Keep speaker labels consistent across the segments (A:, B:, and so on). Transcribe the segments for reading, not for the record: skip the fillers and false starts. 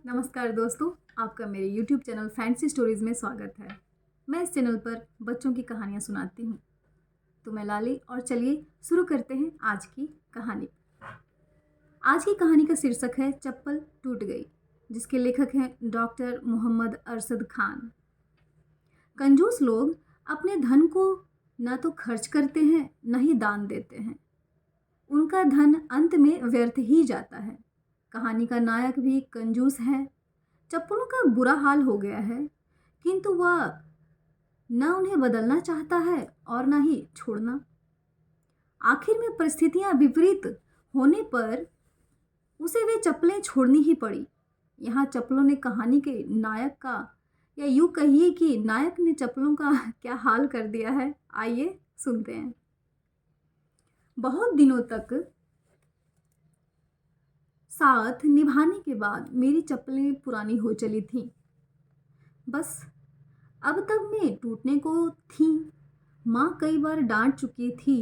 A: नमस्कार दोस्तों, आपका मेरे YouTube चैनल फैंसी स्टोरीज़ में स्वागत है। मैं इस चैनल पर बच्चों की कहानियाँ सुनाती हूँ। तो मैं लाली और चलिए शुरू करते हैं आज की कहानी। आज की कहानी का शीर्षक है चप्पल टूट गई, जिसके लेखक हैं डॉक्टर मोहम्मद अरशद खान। कंजूस लोग अपने धन को न तो खर्च करते हैं न ही दान देते हैं। उनका धन अंत में व्यर्थ ही जाता है। कहानी का नायक भी कंजूस है। चप्पलों का बुरा हाल हो गया है, किंतु वह न उन्हें बदलना चाहता है और न ही छोड़ना। आखिर में परिस्थितियां विपरीत होने पर उसे वे चप्पलें छोड़नी ही पड़ी। यहाँ चप्पलों ने कहानी के नायक का, या यूँ कहिए कि नायक ने चप्पलों का क्या हाल कर दिया है। आइए सुनते हैं। बहुत दिनों तक साथ निभाने के बाद मेरी चप्पलें पुरानी हो चली थीं। बस अब तक में टूटने को थीं। माँ कई बार डांट चुकी थी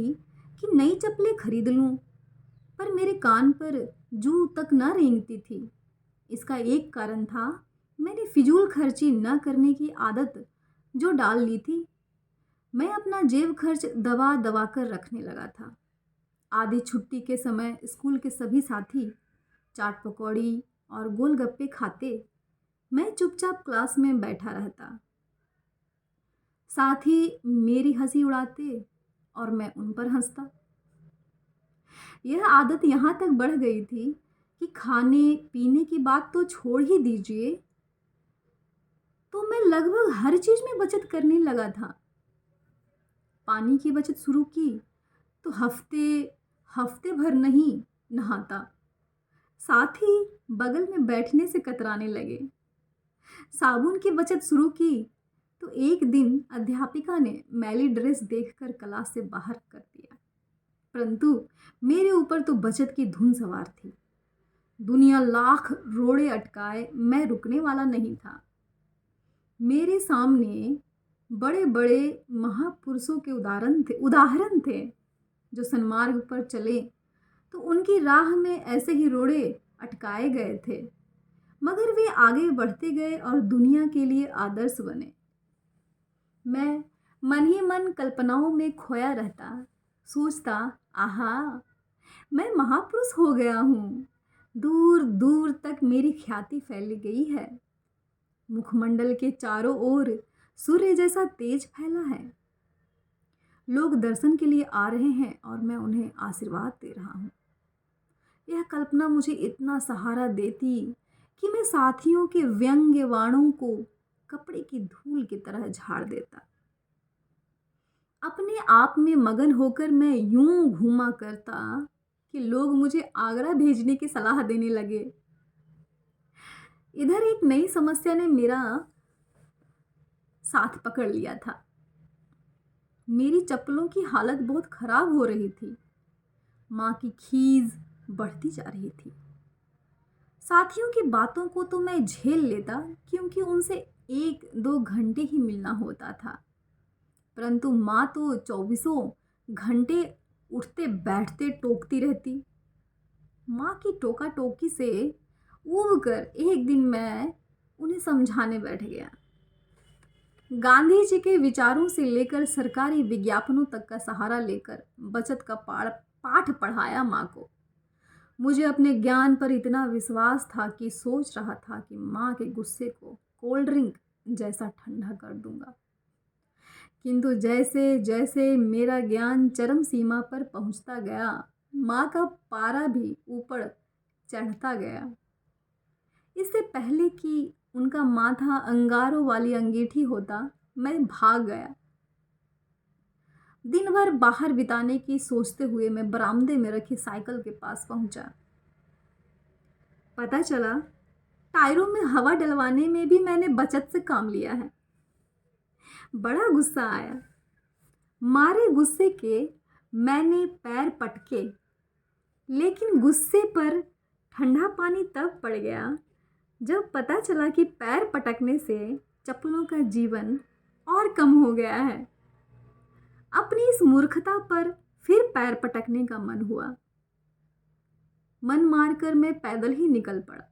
A: कि नई चप्पलें खरीद लूँ, पर मेरे कान पर जूं तक न रेंगती थी। इसका एक कारण था मैंने फिजूल खर्ची न करने की आदत जो डाल ली थी। मैं अपना जेब खर्च दबा दबा कर रखने लगा था। आधी छुट्टी के समय स्कूल के सभी साथी चाट पकौड़ी और गोलगप्पे खाते, मैं चुपचाप क्लास में बैठा रहता। साथ ही मेरी हंसी उड़ाते और मैं उन पर हंसता। यह आदत यहाँ तक बढ़ गई थी कि खाने पीने की बात तो छोड़ ही दीजिए, तो मैं लगभग हर चीज में बचत करने लगा था। पानी की बचत शुरू की तो हफ्ते हफ्ते भर नहीं नहाता। साथ ही बगल में बैठने से कतराने लगे। साबुन की बचत शुरू की तो एक दिन अध्यापिका ने मैली ड्रेस देखकर क्लास से बाहर कर दिया। परंतु मेरे ऊपर तो बचत की धुन सवार थी। दुनिया लाख रोड़े अटकाए, मैं रुकने वाला नहीं था। मेरे सामने बड़े बड़े महापुरुषों के उदाहरण थे जो सन्मार्ग पर चले तो उनकी राह में ऐसे ही रोड़े अटकाए गए थे, मगर वे आगे बढ़ते गए और दुनिया के लिए आदर्श बने। मैं मन ही मन कल्पनाओं में खोया रहता, सोचता, आहा, मैं महापुरुष हो गया हूँ। दूर दूर तक मेरी ख्याति फैल गई है। मुखमंडल के चारों ओर सूर्य जैसा तेज फैला है। लोग दर्शन के लिए आ रहे हैं और मैं उन्हें आशीर्वाद दे रहा हूँ। यह कल्पना मुझे इतना सहारा देती कि मैं साथियों के व्यंग्य वाणों को कपड़े की धूल की तरह झाड़ देता। अपने आप में मगन होकर मैं यूं घूमा करता कि लोग मुझे आगरा भेजने की सलाह देने लगे। इधर एक नई समस्या ने मेरा साथ पकड़ लिया था। मेरी चप्पलों की हालत बहुत खराब हो रही थी। माँ की खीज बढ़ती जा रही थी। साथियों की बातों को तो मैं झेल लेता, क्योंकि उनसे 1-2 घंटे ही मिलना होता था, परंतु माँ तो 24 घंटे उठते बैठते टोकती रहती। माँ की टोका टोकी से ऊब कर एक दिन मैं उन्हें समझाने बैठ गया। गांधी जी के विचारों से लेकर सरकारी विज्ञापनों तक का सहारा लेकर बचत का पाठ पढ़ाया माँ को। मुझे अपने ज्ञान पर इतना विश्वास था कि सोच रहा था कि माँ के गुस्से को कोल्ड ड्रिंक जैसा ठंडा कर दूंगा। किंतु जैसे जैसे मेरा ज्ञान चरम सीमा पर पहुंचता गया, माँ का पारा भी ऊपर चढ़ता गया। इससे पहले कि उनका माथा अंगारों वाली अंगीठी होता, मैं भाग गया। दिन भर बाहर बिताने की सोचते हुए मैं बरामदे में रखी साइकिल के पास पहुंचा। पता चला टायरों में हवा डलवाने में भी मैंने बचत से काम लिया है। बड़ा गुस्सा आया। मारे गुस्से के मैंने पैर पटके, लेकिन गुस्से पर ठंडा पानी तब पड़ गया जब पता चला कि पैर पटकने से चप्पलों का जीवन और कम हो गया है। अपनी इस मूर्खता पर फिर पैर पटकने का मन हुआ। मन मारकर मैं पैदल ही निकल पड़ा।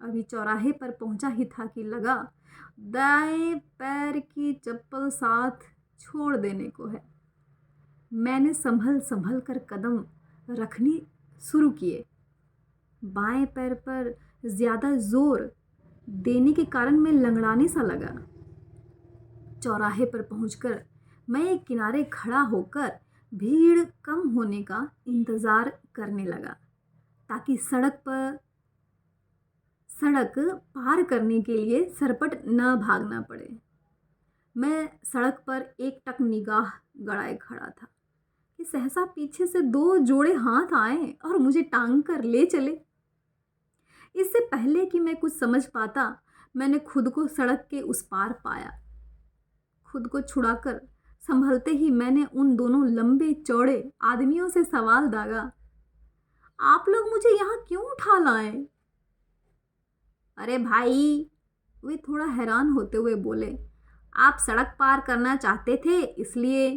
A: अभी चौराहे पर पहुंचा ही था कि लगा दाएं पैर की चप्पल साथ छोड़ देने को है। मैंने संभल संभल कर कदम रखनी शुरू किए। बाएं पैर पर ज़्यादा जोर देने के कारण मैं लंगड़ाने सा लगा। चौराहे पर पहुंचकर मैं एक किनारे खड़ा होकर भीड़ कम होने का इंतज़ार करने लगा ताकि सड़क पार करने के लिए सरपट न भागना पड़े। मैं सड़क पर एकटक निगाह गड़ाए खड़ा था कि सहसा पीछे से 2 जोड़े हाथ आए और मुझे टांग कर ले चले। इससे पहले कि मैं कुछ समझ पाता, मैंने खुद को सड़क के उस पार पाया। खुद को छुड़ाकर संभलते ही मैंने उन दोनों लंबे चौड़े आदमियों से सवाल दागा, आप लोग मुझे यहाँ क्यों उठा लाए? अरे भाई, वे थोड़ा हैरान होते हुए बोले, आप सड़क पार करना चाहते थे इसलिए।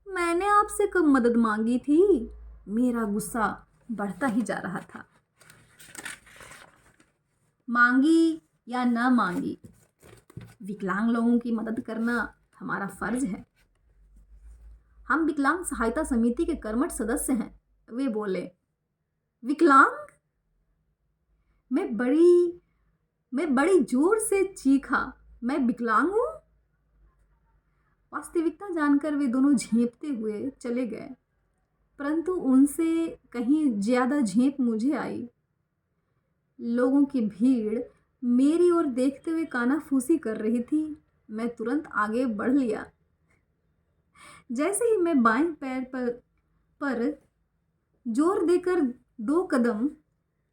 A: मैंने आपसे कब मदद मांगी थी? मेरा गुस्सा बढ़ता ही जा रहा था। मांगी या न मांगी, विकलांग लोगों की मदद करना हमारा फर्ज है। हम विकलांग सहायता समिति के कर्मठ सदस्य हैं। वे बोले, विकलांग? मैं बड़ी जोर से चीखा, मैं विकलांग हूँ? वास्तविकता जानकर वे दोनों झेंपते हुए चले गए, परंतु उनसे कहीं ज्यादा झेंप मुझे आई। लोगों की भीड़ मेरी ओर देखते हुए कानाफूसी कर रही थी। मैं तुरंत आगे बढ़ लिया। जैसे ही मैं बाएं पैर पर जोर देकर 2 कदम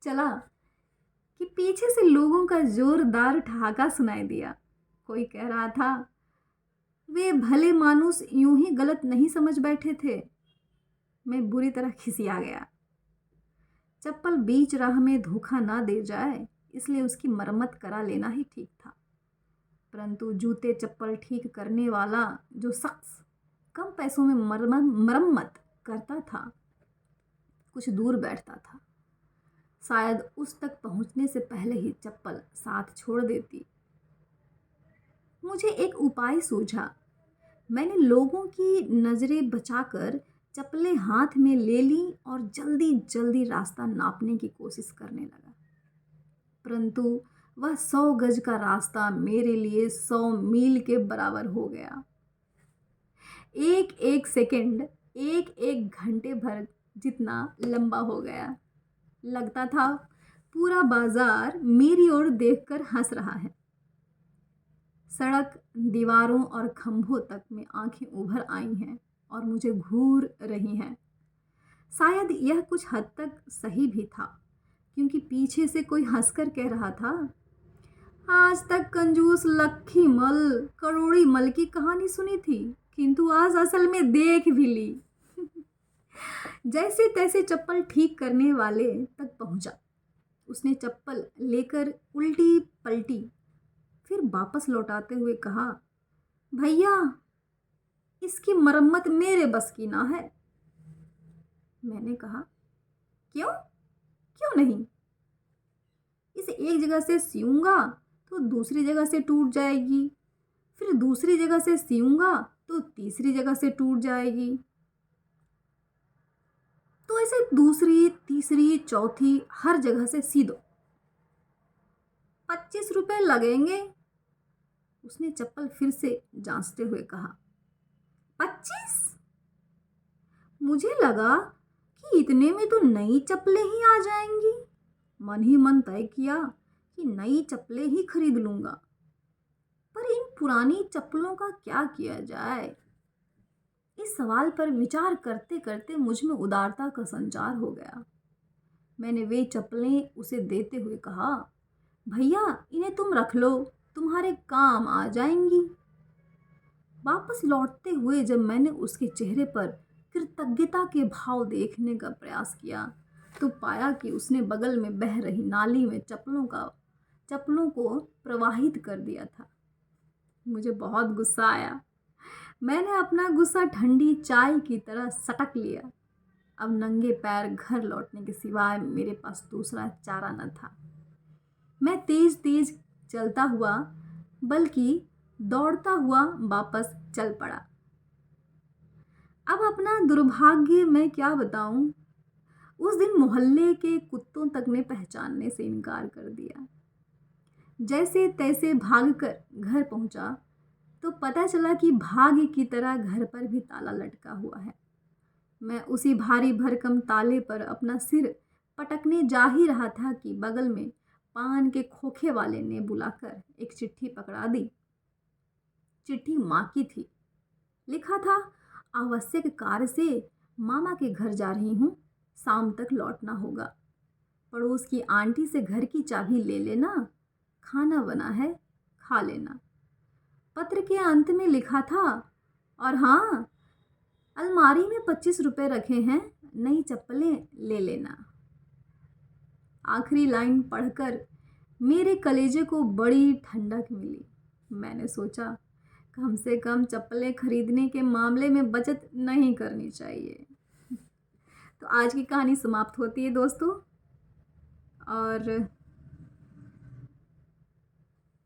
A: चला कि पीछे से लोगों का जोरदार ठहाका सुनाई दिया। कोई कह रहा था, वे भले मानुस यूं ही गलत नहीं समझ बैठे थे। मैं बुरी तरह खिसिया गया। चप्पल बीच राह में धोखा ना दे जाए, इसलिए उसकी मरम्मत करा लेना ही ठीक था। परंतु जूते चप्पल ठीक करने वाला जो शख्स कम पैसों में मरम्मत करता था, कुछ दूर बैठता था। शायद उस तक पहुंचने से पहले ही चप्पल साथ छोड़ देती। मुझे एक उपाय सूझा। मैंने लोगों की नज़रें बचाकर चप्पलें हाथ में ले ली और जल्दी जल्दी रास्ता नापने की कोशिश करने लगा। परंतु वह 100 गज का रास्ता मेरे लिए 100 मील के बराबर हो गया। एक एक सेकंड एक एक घंटे भर जितना लंबा हो गया। लगता था पूरा बाजार मेरी ओर देखकर हंस रहा है। सड़क, दीवारों और खंभों तक में आंखें उभर आई हैं और मुझे घूर रही हैं। शायद यह कुछ हद तक सही भी था, क्योंकि पीछे से कोई हंसकर कह रहा था, आज तक कंजूस लक्खी मल करोड़ी मल की कहानी सुनी थी, किंतु आज असल में देख भी ली। जैसे तैसे चप्पल ठीक करने वाले तक पहुंचा। उसने चप्पल लेकर उल्टी पलटी, फिर वापस लौटाते हुए कहा, भैया, इसकी मरम्मत मेरे बस की ना है। मैंने कहा, क्यों नहीं? इसे एक जगह से सियूंगा तो दूसरी जगह से टूट जाएगी, फिर दूसरी जगह से सियूंगा तो तीसरी जगह से टूट जाएगी, तो ऐसे दूसरी, तीसरी, चौथी हर जगह से सी दो। 25 रुपए लगेंगे। उसने चप्पल फिर से जांचते हुए कहा, 25? मुझे लगा कि इतने में तो नई चप्पलें ही आ जाएंगी। मन ही मन तय किया कि नई चप्पलें ही खरीद लूंगा, पर इन पुरानी चप्पलों का क्या किया जाए? इस सवाल पर विचार करते करते मुझ में उदारता का संचार हो गया। मैंने वे चप्पलें उसे देते हुए कहा, भैया, इन्हें तुम रख लो, तुम्हारे काम आ जाएंगी। वापस लौटते हुए जब मैंने उसके चेहरे पर कृतज्ञता के भाव देखने का प्रयास किया, तो पाया कि उसने बगल में बह रही नाली में चप्पलों को प्रवाहित कर दिया था। मुझे बहुत गुस्सा आया। मैंने अपना गुस्सा ठंडी चाय की तरह सटक लिया। अब नंगे पैर घर लौटने के सिवाय मेरे पास दूसरा चारा न था। मैं तेज तेज चलता हुआ, बल्कि दौड़ता हुआ वापस चल पड़ा। अब अपना दुर्भाग्य मैं क्या बताऊं, उस दिन मोहल्ले के कुत्तों तक ने पहचानने से इनकार कर दिया। जैसे तैसे भागकर घर पहुंचा तो पता चला कि भाग्य की तरह घर पर भी ताला लटका हुआ है। मैं उसी भारी भरकम ताले पर अपना सिर पटकने जा ही रहा था कि बगल में पान के खोखे वाले ने बुलाकर एक चिट्ठी पकड़ा दी। चिट्ठी माँ की थी। लिखा था, आवश्यक कार्य से मामा के घर जा रही हूँ, शाम तक लौटना होगा। पड़ोस की आंटी से घर की चाबी ले लेना, खाना बना है, खा लेना। पत्र के अंत में लिखा था, और हाँ, अलमारी में 25 रुपए रखे हैं, नई चप्पलें ले लेना। आखिरी लाइन पढ़कर मेरे कलेजे को बड़ी ठंडक मिली। मैंने सोचा, कम से कम चप्पलें खरीदने के मामले में बचत नहीं करनी चाहिए। तो आज की कहानी समाप्त होती है दोस्तों, और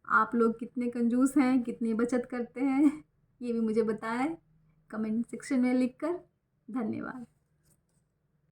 A: आप लोग कितने कंजूस हैं, कितनी बचत करते हैं, ये भी मुझे बताएं कमेंट सेक्शन में लिखकर। धन्यवाद।